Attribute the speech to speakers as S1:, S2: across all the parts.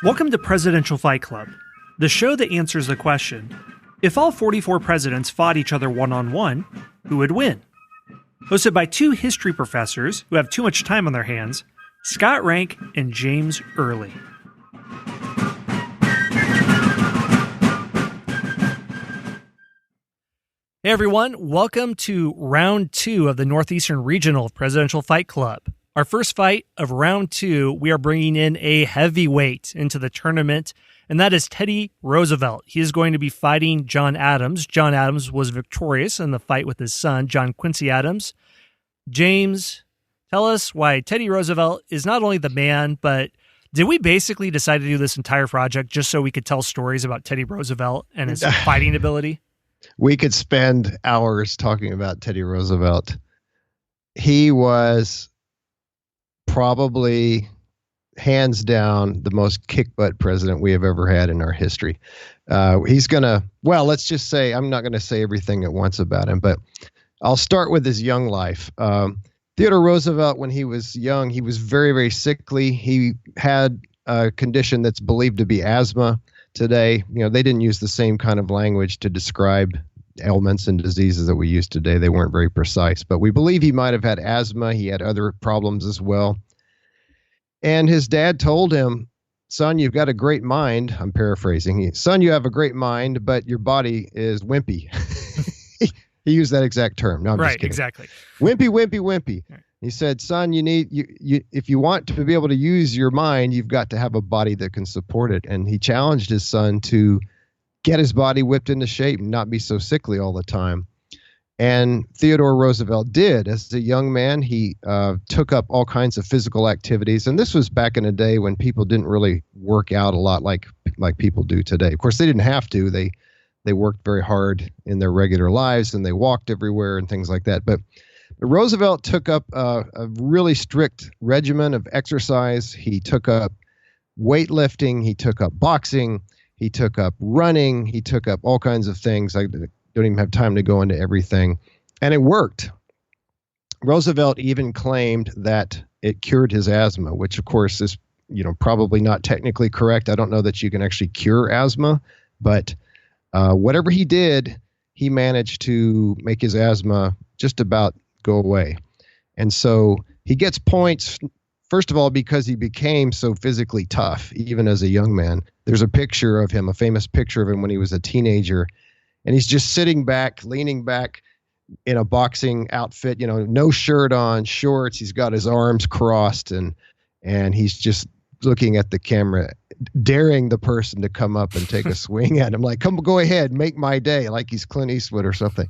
S1: Welcome to Presidential Fight Club, the show that answers the question, if all 44 presidents fought each other one-on-one, who would win? Hosted by two history professors who have too much time on their hands, Scott Rank and James Early. Hey everyone, welcome to round 2 of the Northeastern Regional Presidential Fight Club. Our first fight of round 2, we are bringing in a heavyweight into the tournament, and that is Teddy Roosevelt. He is going to be fighting John Adams. John Adams was victorious in the fight with his son, John Quincy Adams. James, tell us why Teddy Roosevelt is not only the man, but did we basically decide to do this entire project just so we could tell stories about Teddy Roosevelt and his fighting ability?
S2: We could spend hours talking about Teddy Roosevelt. He was probably, hands down, the most kick-butt president we have ever had in our history. He's going to, well, let's just say, I'm not going to say everything at once about him, but I'll start with his young life. Theodore Roosevelt, when he was young, he was very, very sickly. He had a condition that's believed to be asthma. Today, they didn't use the same kind of language to describe ailments and diseases that we use today. They weren't very precise, but we believe he might have had asthma. He had other problems as well. And his dad told him, son, you've got a great mind. I'm paraphrasing. Son, you have a great mind, but your body is wimpy. He used that exact term. No, I'm just kidding.
S1: Exactly.
S2: Wimpy, wimpy, wimpy. Right. He said, son, you need, if you want to be able to use your mind, you've got to have a body that can support it. And he challenged his son to get his body whipped into shape and not be so sickly all the time. And Theodore Roosevelt did. As a young man, he took up all kinds of physical activities. And this was back in a day when people didn't really work out a lot like people do today. Of course, they didn't have to. They worked very hard in their regular lives, and they walked everywhere and things like that. But Roosevelt took up a really strict regimen of exercise. He took up weightlifting. He took up boxing. He took up running. He took up all kinds of things. I don't even have time to go into everything. And it worked. Roosevelt even claimed that it cured his asthma, which, of course, is probably not technically correct. I don't know that you can actually cure asthma, but whatever he did, he managed to make his asthma just about go away. And so he gets points, first of all, because he became so physically tough, even as a young man. There's a picture of him, a famous picture of him when he was a teenager, and he's just sitting back, leaning back in a boxing outfit, no shirt on, shorts. He's got his arms crossed, and he's just looking at the camera, daring the person to come up and take a swing at him, like, come, go ahead, make my day, like he's Clint Eastwood or something.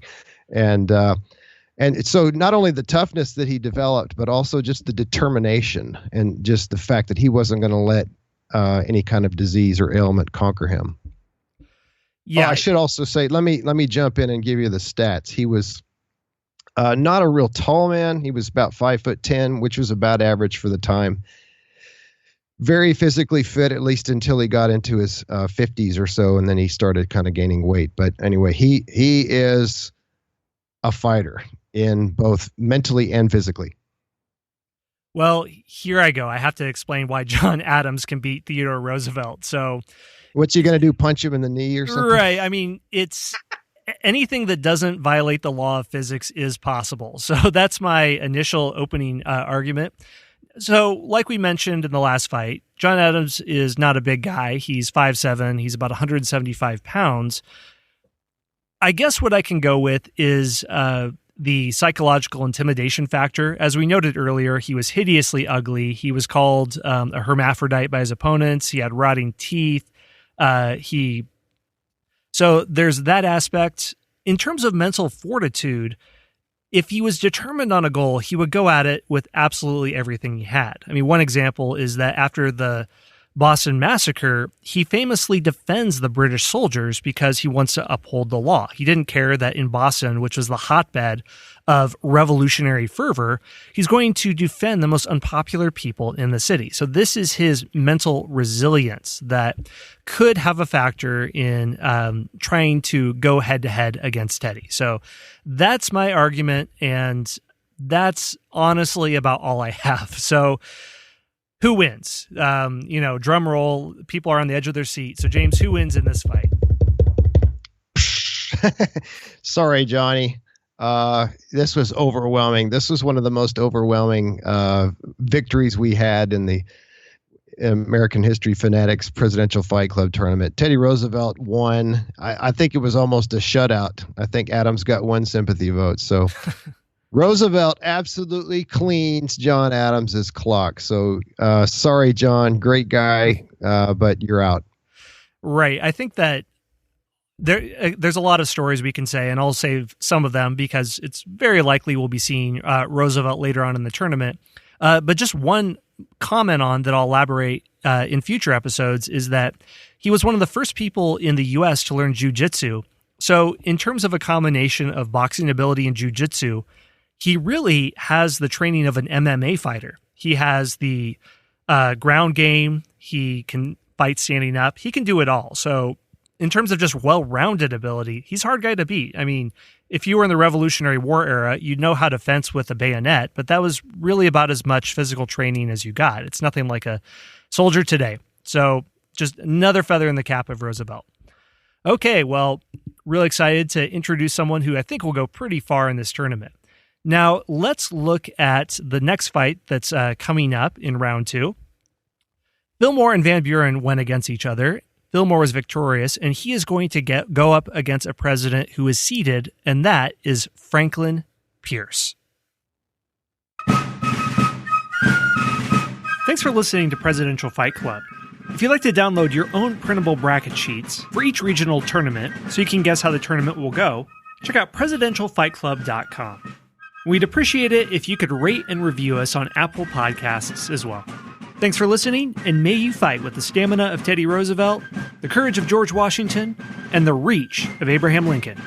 S2: And so not only the toughness that he developed, but also just the determination and just the fact that he wasn't going to let any kind of disease or ailment conquer him. Yeah, I should also say, let me jump in and give you the stats. He was not a real tall man. He was about 5'10", which was about average for the time. Very physically fit, at least until he got into his 50s or so, and then he started kind of gaining weight. But anyway, he is a fighter in both mentally and physically.
S1: Well, here I go. I have to explain why John Adams can beat Theodore Roosevelt. So,
S2: what's he going to do? Punch him in the knee or something?
S1: Right. I mean, it's anything that doesn't violate the law of physics is possible. So that's my initial opening argument. So, like we mentioned in the last fight, John Adams is not a big guy. He's 5'7". He's about 175 pounds. I guess what I can go with is the psychological intimidation factor. As we noted earlier, he was hideously ugly. He was called a hermaphrodite by his opponents. He had rotting teeth. So there's that aspect. In terms of mental fortitude, if he was determined on a goal, he would go at it with absolutely everything he had. I mean, one example is that after the Boston Massacre, he famously defends the British soldiers because he wants to uphold the law. He didn't care that in Boston, which was the hotbed of revolutionary fervor, he's going to defend the most unpopular people in the city. So this is his mental resilience that could have a factor in trying to go head-to-head against Teddy. So that's my argument, and that's honestly about all I have. So Who wins? Drum roll. People are on the edge of their seat. So, James, who wins in this fight?
S2: Sorry, Johnny. This was overwhelming. This was one of the most overwhelming victories we had in the American History Fanatics Presidential Fight Club tournament. Teddy Roosevelt won. I think it was almost a shutout. I think Adams got one sympathy vote. So Roosevelt absolutely cleans John Adams's clock. So sorry, John, great guy, but you're out.
S1: Right. I think that there's a lot of stories we can say, and I'll save some of them because it's very likely we'll be seeing Roosevelt later on in the tournament. But just one comment on that I'll elaborate in future episodes is that he was one of the first people in the U.S. to learn jiu-jitsu. So in terms of a combination of boxing ability and jiu-jitsu, he really has the training of an MMA fighter. He has the ground game. He can fight standing up. He can do it all. So in terms of just well-rounded ability, he's a hard guy to beat. I mean, if you were in the Revolutionary War era, you'd know how to fence with a bayonet, but that was really about as much physical training as you got. It's nothing like a soldier today. So just another feather in the cap of Roosevelt. Okay, well, really excited to introduce someone who I think will go pretty far in this tournament. Now, let's look at the next fight that's coming up in round 2. Fillmore and Van Buren went against each other. Fillmore was victorious, and he is going to go up against a president who is seated, and that is Franklin Pierce. Thanks for listening to Presidential Fight Club. If you'd like to download your own printable bracket sheets for each regional tournament so you can guess how the tournament will go, check out presidentialfightclub.com. We'd appreciate it if you could rate and review us on Apple Podcasts as well. Thanks for listening, and may you fight with the stamina of Teddy Roosevelt, the courage of George Washington, and the reach of Abraham Lincoln.